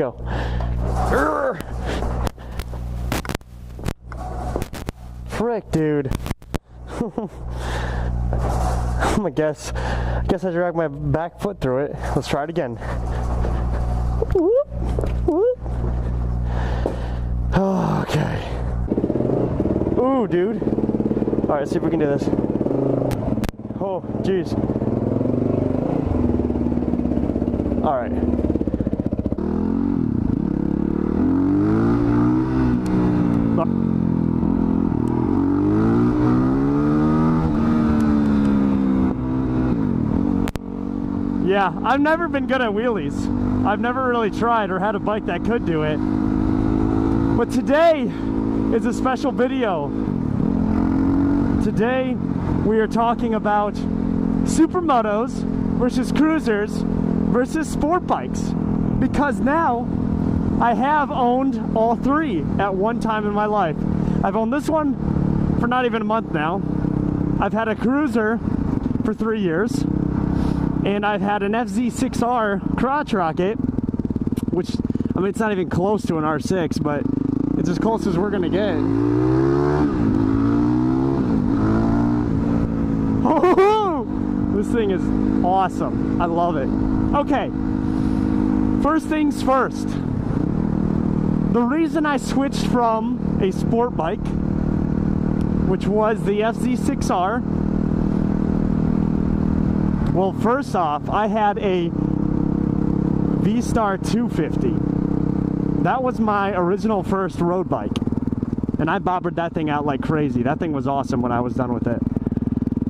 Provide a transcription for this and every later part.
go. Frick, dude. I guess I dragged my back foot through it. Let's try it again. Whoop, whoop. Okay. Ooh, dude. All right, let's see if we can do this. Oh, geez. All right. Yeah, I've never been good at wheelies. I've never really tried or had a bike that could do it. But today is a special video. Today we are talking about Supermotos versus cruisers versus sport bikes. Because now I have owned all three at one time in my life. I've owned this one for not even a month now. I've had a cruiser for 3 years. And I've had an FZ6R crotch rocket, which, I mean, it's not even close to an R6, but it's as close as we're gonna get. Oh, this thing is awesome. I love it. Okay, first things first. The reason I switched from a sport bike, which was the FZ6R, well, first off, I had a V-Star 250. That was my original first road bike. And I bobbered that thing out like crazy. That thing was awesome when I was done with it.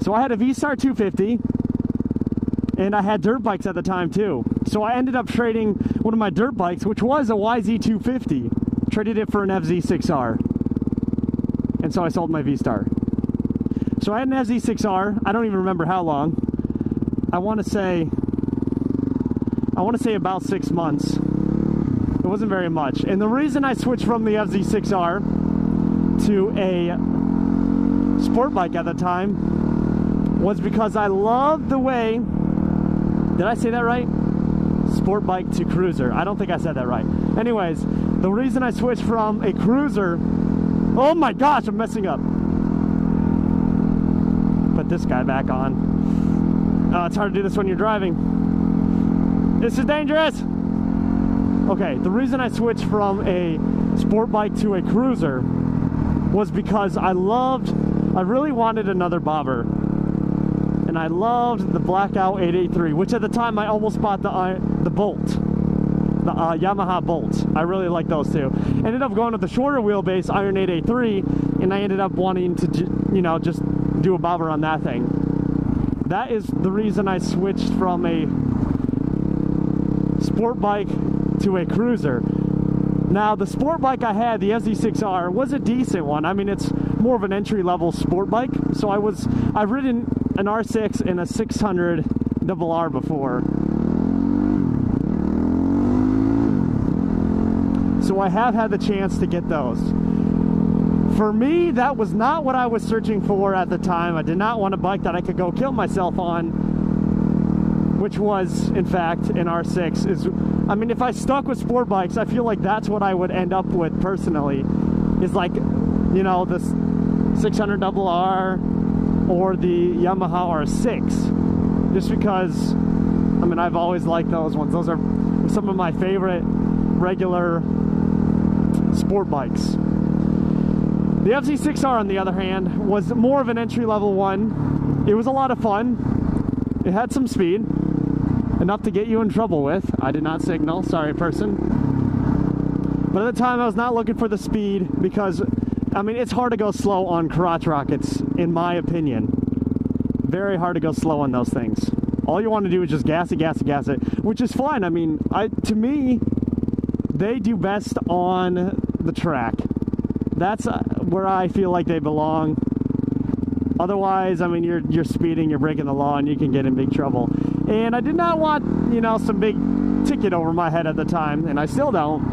So I had a V-Star 250, and I had dirt bikes at the time too. So I ended up trading one of my dirt bikes, which was a YZ250, traded it for an FZ6R. And so I sold my V-Star. So I had an FZ6R, I don't even remember how long. I want to say about 6 months. It wasn't very much. And the reason I switched from the FZ6R to a sport bike at the time was because I loved the way, did I say that right? Sport bike to cruiser. I don't think I said that right. Anyways, the reason I switched from a cruiser, oh my gosh, I'm messing up. Put this guy back on. It's hard to do this when you're driving. This is dangerous. Okay, the reason I switched from a sport bike to a cruiser was because I really wanted another bobber. And I loved the Blackout 883, which at the time I almost bought the Bolt. The Yamaha Bolt. I really like those too. Ended up going with the shorter wheelbase Iron 883, and I ended up wanting to, just do a bobber on that thing. That is the reason I switched from a sport bike to a cruiser. Now, the sport bike I had, the FZ6R, was a decent one. I mean, it's more of an entry-level sport bike. So I've ridden an R6 and a 600 RR before. So I have had the chance to get those. For me, that was not what I was searching for at the time. I did not want a bike that I could go kill myself on, which was, in fact, an R6. I mean, if I stuck with sport bikes, I feel like that's what I would end up with personally, is like, the 600 RR or the Yamaha R6. Just because, I mean, I've always liked those ones. Those are some of my favorite regular sport bikes. The FZ6R, on the other hand, was more of an entry-level one. It was a lot of fun. It had some speed, enough to get you in trouble with. I did not signal, sorry person. But at the time I was not looking for the speed because, I mean, it's hard to go slow on crotch rockets, in my opinion. Very hard to go slow on those things. All you want to do is just gas it, gas it, gas it, which is fine. I mean, to me, they do best on the track. That's where I feel like they belong. Otherwise, I mean, you're speeding, you're breaking the law, and you can get in big trouble. And I did not want, some big ticket over my head at the time, and I still don't.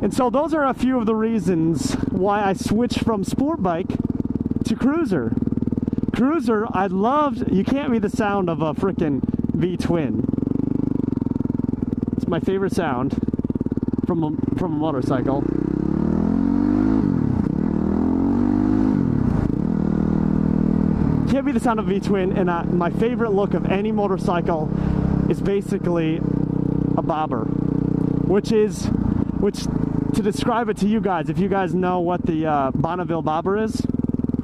And so those are a few of the reasons why I switched from sport bike to cruiser. Cruiser, I loved, you can't beat the sound of a frickin' V-twin. It's my favorite sound. from a motorcycle. Can't be the sound of a V-twin, and my favorite look of any motorcycle is basically a bobber, which to describe it to you guys, if you guys know what the Bonneville bobber is,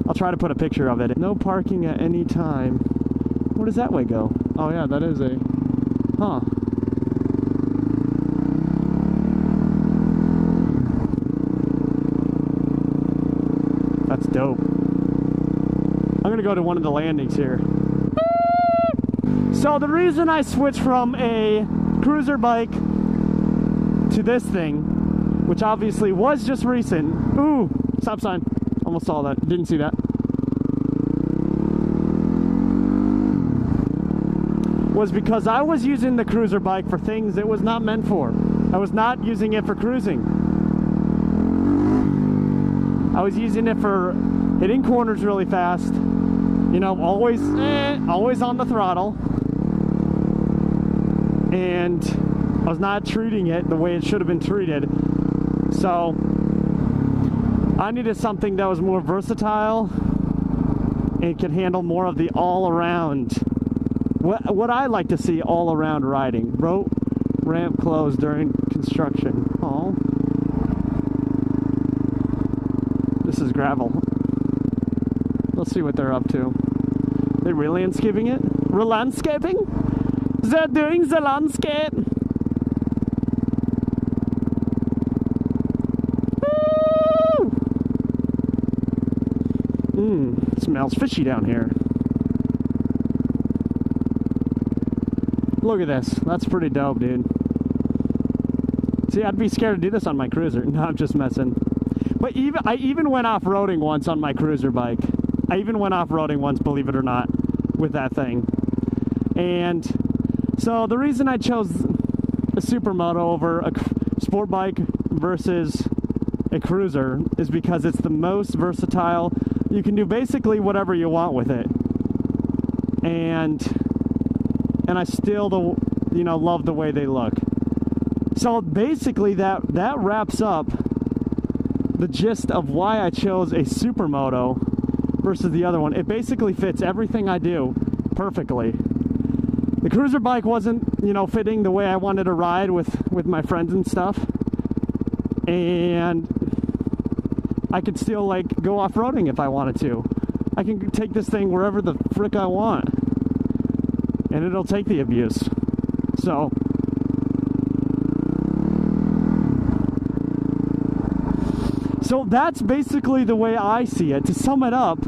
I'll try to put a picture of it. No parking at any time. Where does that way go? Oh yeah, that is a, huh. That's dope. I'm gonna go to one of the landings here. So the reason I switched from a cruiser bike to this thing, which obviously was just recent. Ooh, stop sign. Almost saw that. Didn't see that. Was because I was using the cruiser bike for things it was not meant for. I was not using it for cruising. I was using it for hitting corners really fast. You know, always on the throttle. And I was not treating it the way it should have been treated. So I needed something that was more versatile and could handle more of the all-around, what I like to see all-around riding. Road ramp closed during construction. Oh, this is gravel. Let's see what they're up to. They landscaping it? Landscaping? They're doing the landscape. Smells fishy down here. Look at this. That's pretty dope, dude. See, I'd be scared to do this on my cruiser. No, I'm just messing. But I even went off-roading once on my cruiser bike. I even went off-roading once, believe it or not, with that thing. And so the reason I chose a Supermoto over a sport bike versus a cruiser is because it's the most versatile. You can do basically whatever you want with it, and I still love the way they look. So basically that wraps up the gist of why I chose a Supermoto versus the other one. It basically fits everything I do perfectly. The cruiser bike wasn't, fitting the way I wanted to ride with my friends and stuff, and I could still go off-roading if I wanted to. I can take this thing wherever the frick I want, and it'll take the abuse. So that's basically the way I see it. To sum it up,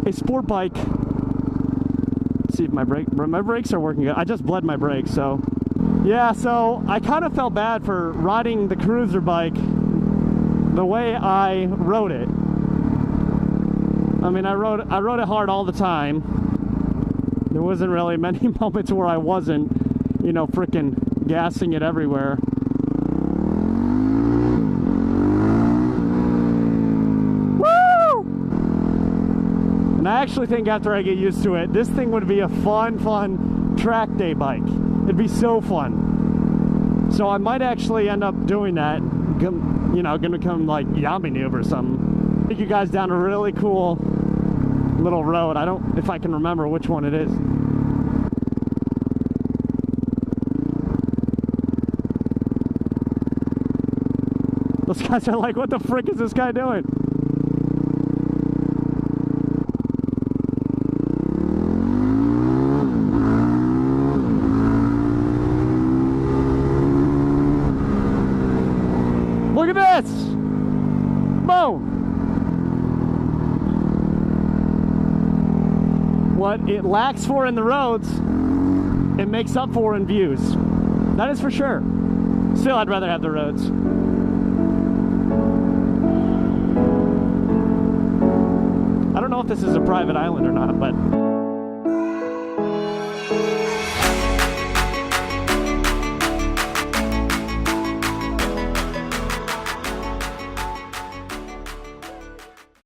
a sport bike. Let's see if my brakes are working good. I just bled my brakes, so yeah. So I kind of felt bad for riding the cruiser bike the way I rode it. I mean, I rode it hard all the time. There wasn't really many moments where I wasn't, frickin' gassing it everywhere. Woo! And I actually think after I get used to it, this thing would be a fun track day bike. It'd be so fun. So I might actually end up doing that. Gonna come Yami Noob or something. Take you guys down a really cool little road. I don't know if I can remember which one it is. Those guys are like, what the frick is this guy doing? Look at this! Boom! What it lacks for in the roads, it makes up for in views. That is for sure. Still, I'd rather have the roads. I don't know if this is a private island or not, but